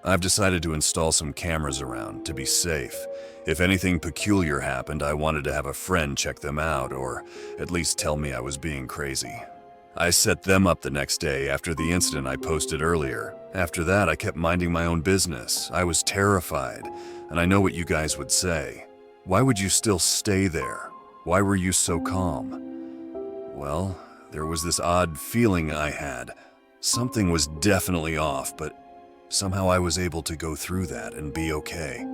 I've decided to install some cameras around to be safe. If anything peculiar happened, I wanted to have a friend check them out or at least tell me I was being crazy. I set them up the next day after the incident I posted earlier. After that, I kept minding my own business. I was terrified, and I know what you guys would say. Why would you still stay there? Why were you so calm? Well, there was this odd feeling I had. Something was definitely off, but somehow I was able to go through that and be okay.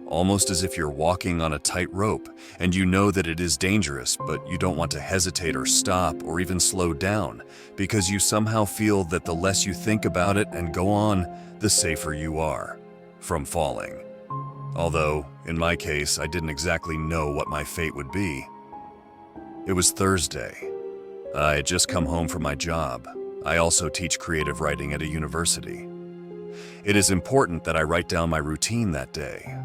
Almost as if you're walking on a tight rope, and you know that it is dangerous, but you don't want to hesitate or stop or even slow down, because you somehow feel that the less you think about it and go on, the safer you are from falling. Although, in my case, I didn't exactly know what my fate would be. It was Thursday. I had just come home from my job. I also teach creative writing at a university. It is important that I write down my routine that day.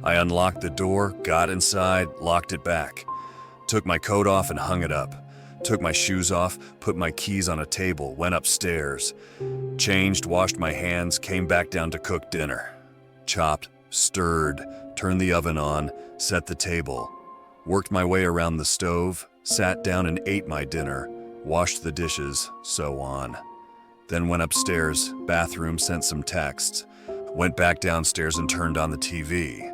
I unlocked the door, got inside, locked it back, took my coat off and hung it up, took my shoes off, put my keys on a table, went upstairs, changed, washed my hands, came back down to cook dinner. Chopped, stirred, turned the oven on, set the table, worked my way around the stove, sat down and ate my dinner, washed the dishes, so on. Then went upstairs, bathroom, sent some texts, went back downstairs and turned on the TV.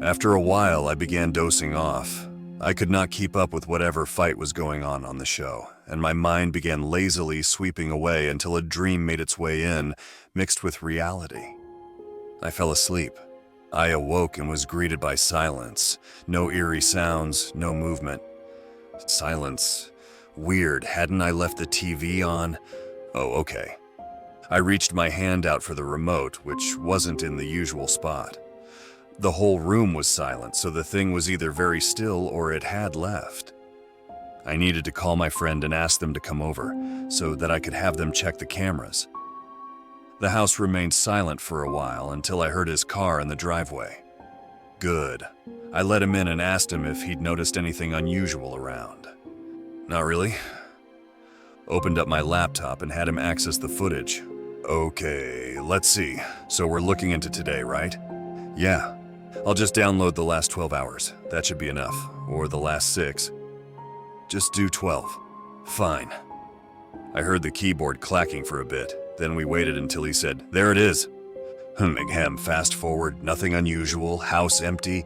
After a while, I began dozing off. I could not keep up with whatever fight was going on the show, and my mind began lazily sweeping away until a dream made its way in, mixed with reality. I fell asleep. I awoke and was greeted by silence. No eerie sounds, no movement. Silence. Weird, hadn't I left the TV on? Oh, okay. I reached my hand out for the remote, which wasn't in the usual spot. The whole room was silent, so the thing was either very still or it had left. I needed to call my friend and ask them to come over, so that I could have them check the cameras. The house remained silent for a while until I heard his car in the driveway. Good. I let him in and asked him if he'd noticed anything unusual around. Not really. Opened up my laptop and had him access the footage. Okay, let's see. So we're looking into today, right? Yeah. I'll just download the last 12 hours. That should be enough. Or the last 6. Just do 12. Fine. I heard the keyboard clacking for a bit. Then we waited until he said, "There it is." Ahem, fast forward, nothing unusual, house empty.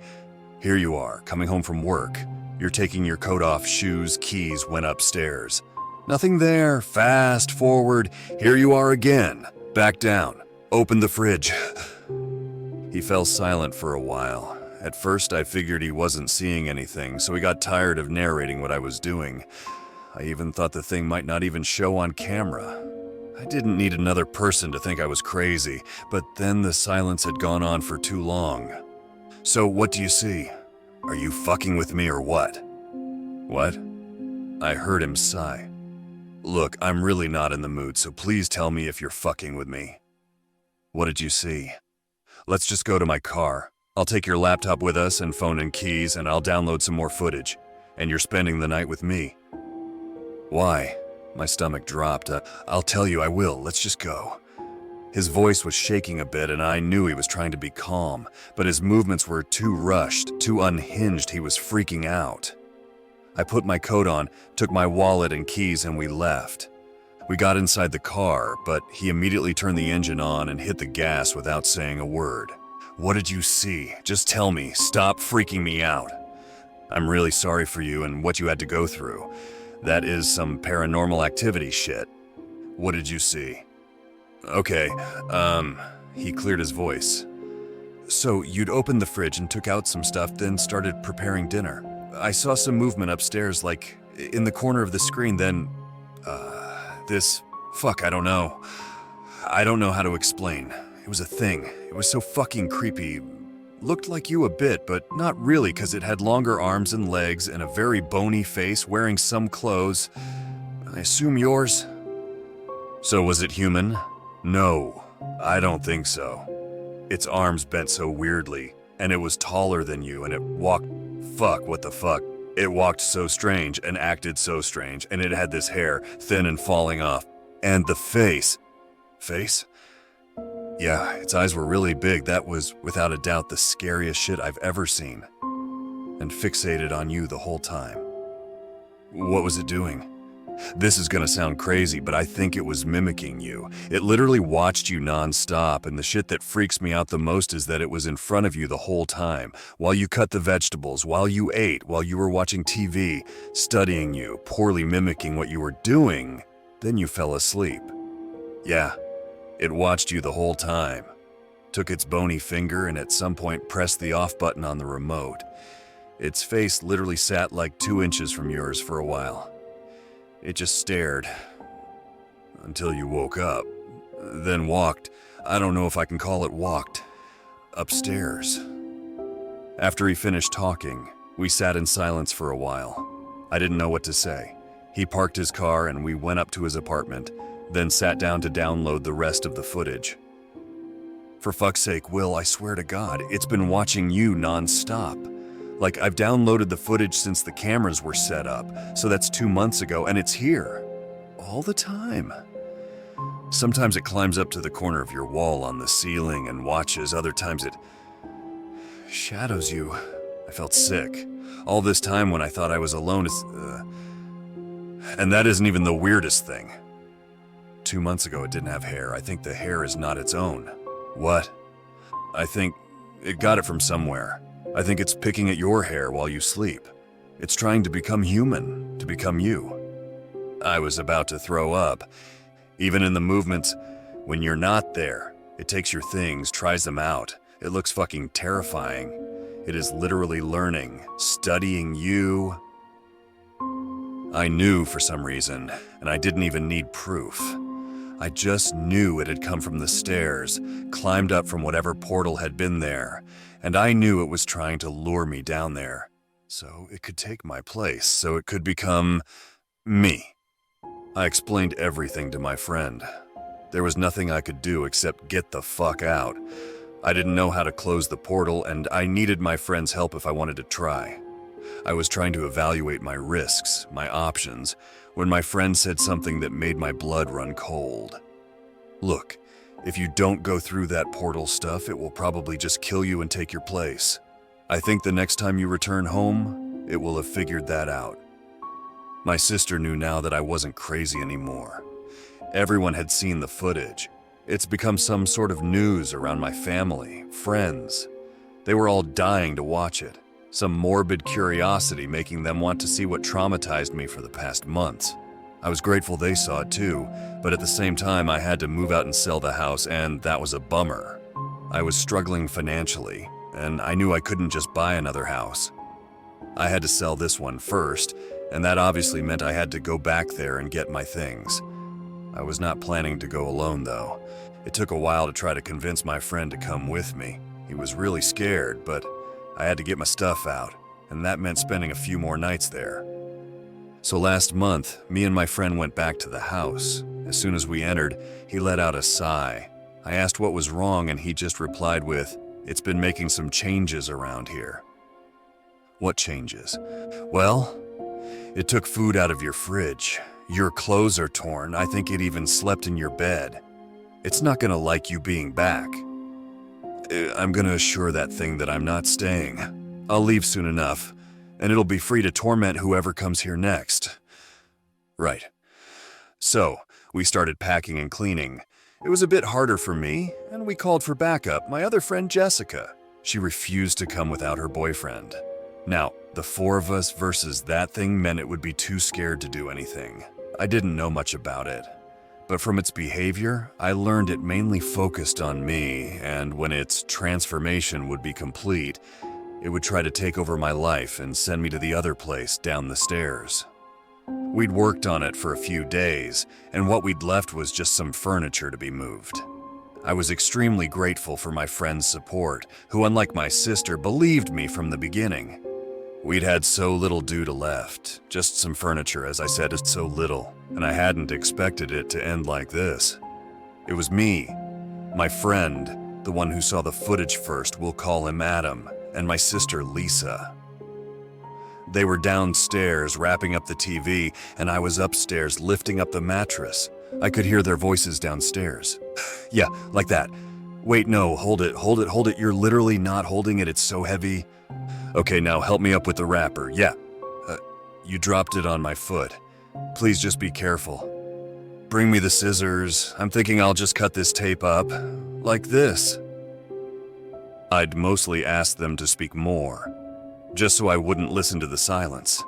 Here you are, coming home from work. You're taking your coat off, shoes, keys, went upstairs. Nothing there, fast forward, here you are again. Back down, open the fridge. He fell silent for a while. At first I figured he wasn't seeing anything, so he got tired of narrating what I was doing. I even thought the thing might not even show on camera. I didn't need another person to think I was crazy, but then the silence had gone on for too long. So what do you see? Are you fucking with me or what? What? I heard him sigh. Look, I'm really not in the mood, so please tell me if you're fucking with me. What did you see? Let's just go to my car. I'll take your laptop with us and phone and keys, and I'll download some more footage. And you're spending the night with me. Why? My stomach dropped. I'll tell you I will. Let's just go. His voice was shaking a bit, and I knew he was trying to be calm, but his movements were too rushed, too unhinged. He was freaking out. I put my coat on, took my wallet and keys, and we left. We got inside the car, but he immediately turned the engine on and hit the gas without saying a word. What did you see? Just tell me. Stop freaking me out. I'm really sorry for you and what you had to go through. That is some paranormal activity shit. What did you see? Okay, he cleared his voice. So you'd opened the fridge and took out some stuff, then started preparing dinner. I saw some movement upstairs, like in the corner of the screen, then, I don't know. I don't know how to explain. It was a thing. It was so fucking creepy. Looked like you a bit, but not really, because it had longer arms and legs and a very bony face, wearing some clothes. I assume yours? So was it human? No, I don't think so. Its arms bent so weirdly, and it was taller than you, and it walked... what the fuck? It walked so strange and acted so strange, and it had this hair, thin and falling off. And the face. Face? Yeah, its eyes were really big. That was, without a doubt, the scariest shit I've ever seen. And fixated on you the whole time. What was it doing? This is gonna sound crazy, but I think it was mimicking you. It literally watched you non-stop, and the shit that freaks me out the most is that it was in front of you the whole time, while you cut the vegetables, while you ate, while you were watching TV, studying you, poorly mimicking what you were doing. Then you fell asleep. Yeah, it watched you the whole time. Took its bony finger and at some point pressed the off button on the remote. Its face literally sat like 2 inches from yours for a while. It just stared. Until you woke up. Then walked. I don't know if I can call it walked. Upstairs. After he finished talking, we sat in silence for a while. I didn't know what to say. He parked his car and we went up to his apartment, then sat down to download the rest of the footage. For fuck's sake, Will, I swear to God, it's been watching you non-stop. Like, I've downloaded the footage since the cameras were set up, so that's 2 months ago, and it's here. All the time. Sometimes it climbs up to the corner of your wall on the ceiling and watches, other times it shadows you. I felt sick. All this time when I thought I was alone, and that isn't even the weirdest thing. 2 months ago it didn't have hair. I think the hair is not its own. What? I think it got it from somewhere. I think it's picking at your hair while you sleep. It's trying to become human, to become you. I was about to throw up. Even in the movements, when you're not there, it takes your things, tries them out. It looks fucking terrifying. It is literally learning, studying you. I knew for some reason, and I didn't even need proof. I just knew it had come from the stairs, climbed up from whatever portal had been there, and I knew it was trying to lure me down there. So it could take my place, so it could become me. I explained everything to my friend. There was nothing I could do except get the fuck out. I didn't know how to close the portal, and I needed my friend's help if I wanted to try. I was trying to evaluate my risks, my options, when my friend said something that made my blood run cold. Look, if you don't go through that portal stuff, it will probably just kill you and take your place. I think the next time you return home, it will have figured that out. My sister knew now that I wasn't crazy anymore. Everyone had seen the footage. It's become some sort of news around my family, friends. They were all dying to watch it. Some morbid curiosity making them want to see what traumatized me for the past months. I was grateful they saw it too, but at the same time I had to move out and sell the house, and that was a bummer. I was struggling financially, and I knew I couldn't just buy another house. I had to sell this one first, and that obviously meant I had to go back there and get my things. I was not planning to go alone though. It took a while to try to convince my friend to come with me. He was really scared, but I had to get my stuff out, and that meant spending a few more nights there. So last month, me and my friend went back to the house. As soon as we entered, he let out a sigh. I asked what was wrong, and he just replied with, "It's been making some changes around here." What changes? Well, it took food out of your fridge. Your clothes are torn. I think it even slept in your bed. It's not gonna like you being back. I'm gonna assure that thing that I'm not staying. I'll leave soon enough, and it'll be free to torment whoever comes here next. Right. So, we started packing and cleaning. It was a bit harder for me, and we called for backup, my other friend Jessica. She refused to come without her boyfriend. Now, the 4 of us versus that thing meant it would be too scared to do anything. I didn't know much about it. But from its behavior, I learned it mainly focused on me, and when its transformation would be complete, it would try to take over my life and send me to the other place down the stairs. We'd worked on it for a few days, and what we'd left was just some furniture to be moved. I was extremely grateful for my friend's support, who, unlike my sister, believed me from the beginning. We'd had so little due to left, just some furniture, as I said, is so little, and I hadn't expected it to end like this. It was me, my friend, the one who saw the footage first, we'll call him Adam, and my sister Lisa. They were downstairs wrapping up the TV, and I was upstairs lifting up the mattress. I could hear their voices downstairs. Yeah, like that. Wait, no, hold it. You're literally not holding it. It's so heavy. Okay, now help me up with the wrapper. Yeah. You dropped it on my foot. Please just be careful. Bring me the scissors. I'm thinking I'll just cut this tape up. Like this. I'd mostly asked them to speak more, just so I wouldn't listen to the silence.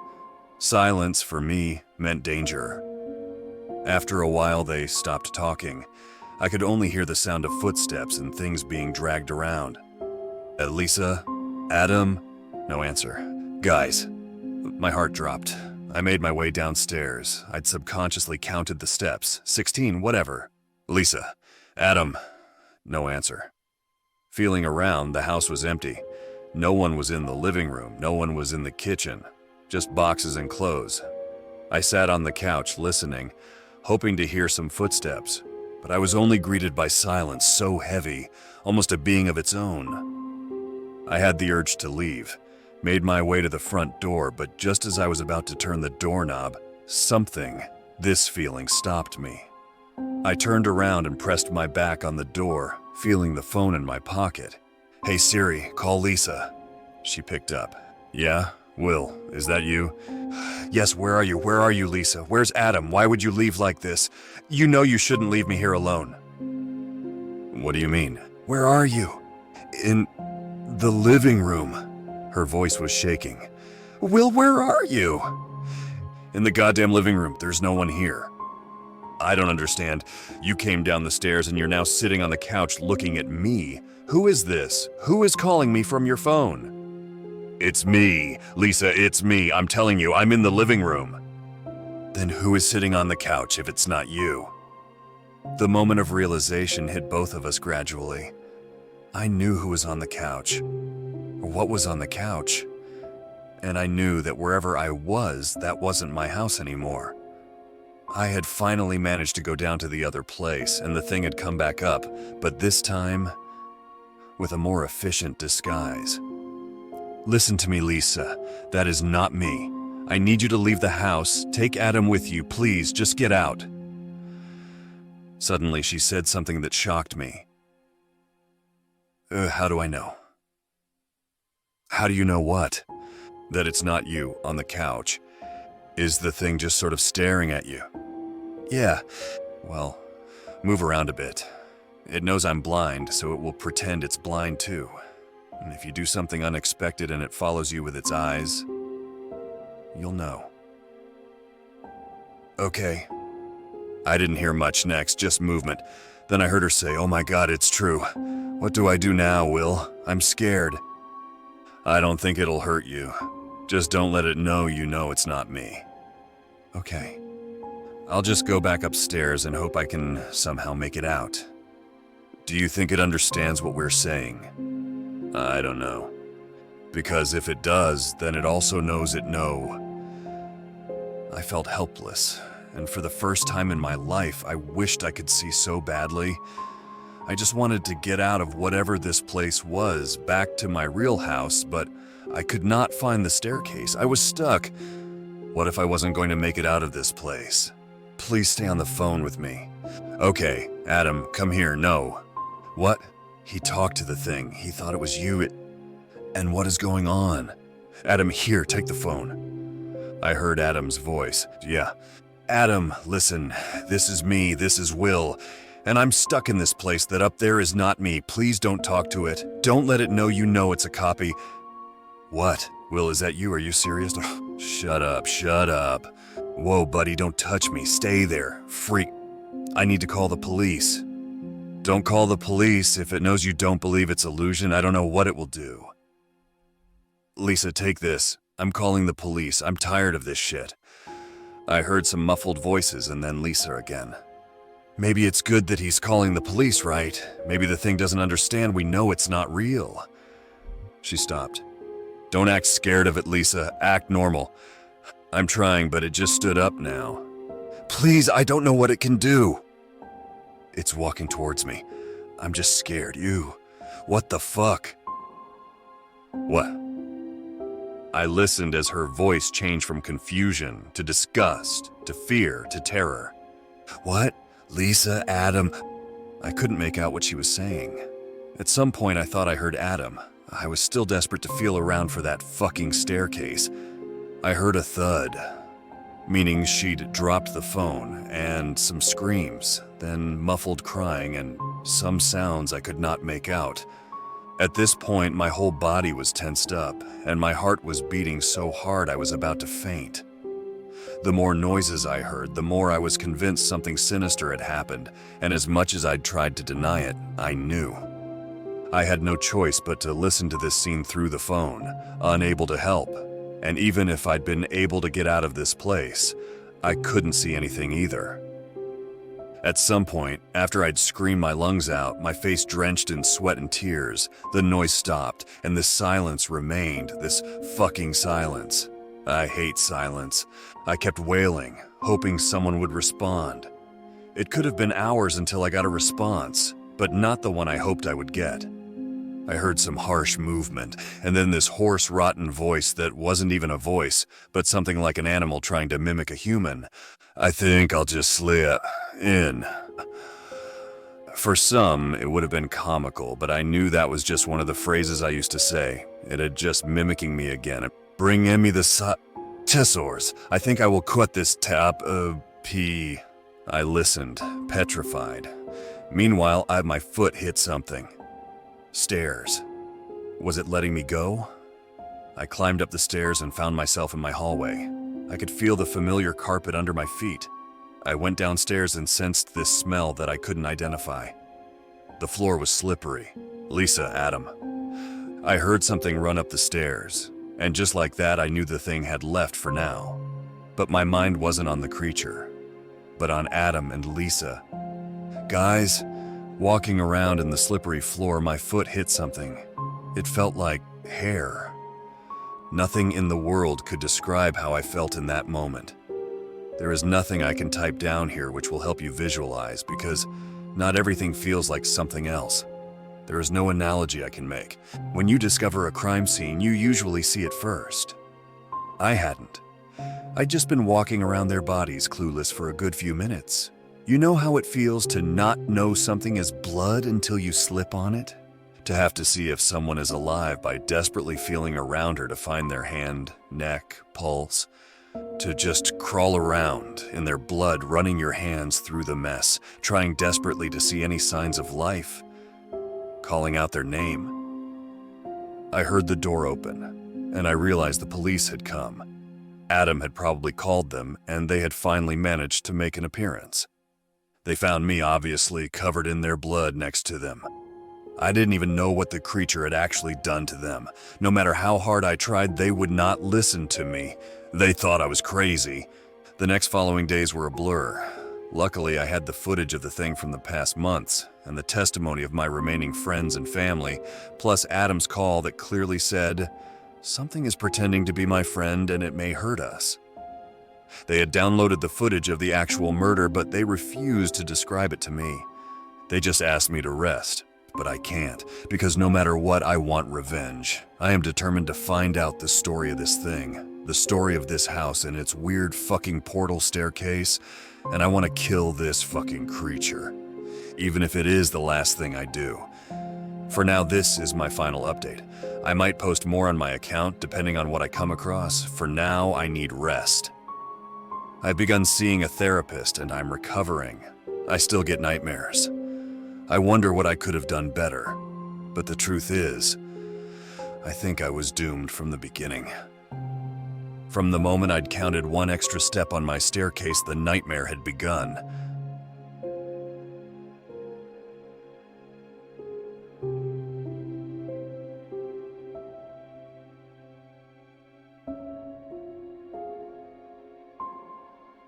Silence, for me, meant danger. After a while, they stopped talking. I could only hear the sound of footsteps and things being dragged around. Lisa? Adam? No answer. Guys. My heart dropped. I made my way downstairs. I'd subconsciously counted the steps. 16, whatever. Lisa. Adam. No answer. Feeling around, the house was empty. No one was in the living room. No one was in the kitchen. Just boxes and clothes. I sat on the couch listening, hoping to hear some footsteps. But I was only greeted by silence so heavy, almost a being of its own. I had the urge to leave, made my way to the front door, but just as I was about to turn the doorknob, this feeling stopped me. I turned around and pressed my back on the door, feeling the phone in my pocket. Hey Siri, call Lisa. She picked up. Yeah? Will, is that you? Yes, where are you? Where are you, Lisa? Where's Adam? Why would you leave like this? You know you shouldn't leave me here alone. What do you mean? Where are you? In the living room. Her voice was shaking. Will, where are you? In the goddamn living room. There's no one here. I don't understand. You came down the stairs and you're now sitting on the couch looking at me. Who is this? Who is calling me from your phone? It's me, Lisa, it's me. I'm telling you, I'm in the living room. Then who is sitting on the couch if it's not you? The moment of realization hit both of us gradually. I knew who was on the couch, or what was on the couch. And I knew that wherever I was, that wasn't my house anymore. I had finally managed to go down to the other place, and the thing had come back up, but this time, with a more efficient disguise. Listen to me, Lisa. That is not me. I need you to leave the house. Take Adam with you, please. Just get out. Suddenly, she said something that shocked me. How do I know? How do you know what? That it's not you on the couch. Is the thing just sort of staring at you? Yeah. Well, move around a bit. It knows I'm blind, so it will pretend it's blind too. And if you do something unexpected and it follows you with its eyes, you'll know. Okay. I didn't hear much next, just movement. Then I heard her say, "Oh my God, it's true. What do I do now, Will? I'm scared." I don't think it'll hurt you. Just don't let it know you know it's not me. Okay. I'll just go back upstairs and hope I can somehow make it out. Do you think it understands what we're saying? I don't know. Because if it does, then it also knows it know. I felt helpless, and for the first time in my life, I wished I could see so badly. I just wanted to get out of whatever this place was, back to my real house, but I could not find the staircase. I was stuck. What if I wasn't going to make it out of this place? Please stay on the phone with me. Okay, Adam, come here. No. What? He talked to the thing. He thought it was you. And what is going on? Adam, here, take the phone. I heard Adam's voice. Yeah. Adam, listen. This is me. This is Will. And I'm stuck in this place that up there is not me. Please don't talk to it. Don't let it know you know it's a copy. What? Will, is that you? Are you serious? Shut up, shut up. Whoa, buddy, don't touch me. Stay there. Freak. I need to call the police. Don't call the police. If it knows you don't believe it's illusion, I don't know what it will do. Lisa, take this. I'm calling the police. I'm tired of this shit. I heard some muffled voices and then Lisa again. Maybe it's good that he's calling the police, right? Maybe the thing doesn't understand we know it's not real. She stopped. Don't act scared of it, Lisa. Act normal. I'm trying, but it just stood up now. Please, I don't know what it can do. It's walking towards me. I'm just scared. You. What the fuck? What? I listened as her voice changed from confusion to disgust to fear to terror. What? Lisa, Adam. I couldn't make out what she was saying. At some point, I thought I heard Adam. I was still desperate to feel around for that fucking staircase. I heard a thud, meaning she'd dropped the phone, and some screams, then muffled crying and some sounds I could not make out. At this point, my whole body was tensed up, and my heart was beating so hard I was about to faint. The more noises I heard, the more I was convinced something sinister had happened, and as much as I'd tried to deny it, I knew. I had no choice but to listen to this scene through the phone, unable to help. And even if I'd been able to get out of this place, I couldn't see anything either. At some point, after I'd screamed my lungs out, my face drenched in sweat and tears, the noise stopped, and the silence remained, this fucking silence. I hate silence. I kept wailing, hoping someone would respond. It could have been hours until I got a response, but not the one I hoped I would get. I heard some harsh movement, and then this hoarse, rotten voice that wasn't even a voice, but something like an animal trying to mimic a human. I think I'll just slip in. For some, it would have been comical, but I knew that was just one of the phrases I used to say. It had just mimicking me again. Bring in me the Tessors. I think I will cut this tap pee. I listened, petrified. Meanwhile, my foot hit something. Stairs. Was it letting me go? I climbed up the stairs and found myself in my hallway. I could feel the familiar carpet under my feet. I went downstairs and sensed this smell that I couldn't identify. The floor was slippery. Lisa, Adam. I heard something run up the stairs, and just like that I knew the thing had left for now. But my mind wasn't on the creature, but on Adam and Lisa. Guys, walking around in the slippery floor, my foot hit something. It felt like hair. Nothing in the world could describe how I felt in that moment. There is nothing I can type down here which will help you visualize, because not everything feels like something else. There is no analogy I can make. When you discover a crime scene, you usually see it first. I hadn't. I'd just been walking around their bodies clueless for a good few minutes. You know how it feels to not know something is blood until you slip on it? To have to see if someone is alive by desperately feeling around her to find their hand, neck, pulse. To just crawl around in their blood, running your hands through the mess, trying desperately to see any signs of life, calling out their name. I heard the door open, and I realized the police had come. Adam had probably called them, and they had finally managed to make an appearance. They found me obviously covered in their blood next to them. I didn't even know what the creature had actually done to them. No matter how hard I tried, they would not listen to me. They thought I was crazy. The next following days were a blur. Luckily, I had the footage of the thing from the past months, and the testimony of my remaining friends and family, plus Adam's call that clearly said, "Something is pretending to be my friend and it may hurt us." They had downloaded the footage of the actual murder, but they refused to describe it to me. They just asked me to rest. But I can't, because no matter what, I want revenge. I am determined to find out the story of this thing, the story of this house and its weird fucking portal staircase, and I want to kill this fucking creature, even if it is the last thing I do. For now, this is my final update. I might post more on my account, depending on what I come across. For now, I need rest. I've begun seeing a therapist, and I'm recovering. I still get nightmares. I wonder what I could have done better, but the truth is, I think I was doomed from the beginning. From the moment I'd counted one extra step on my staircase, the nightmare had begun.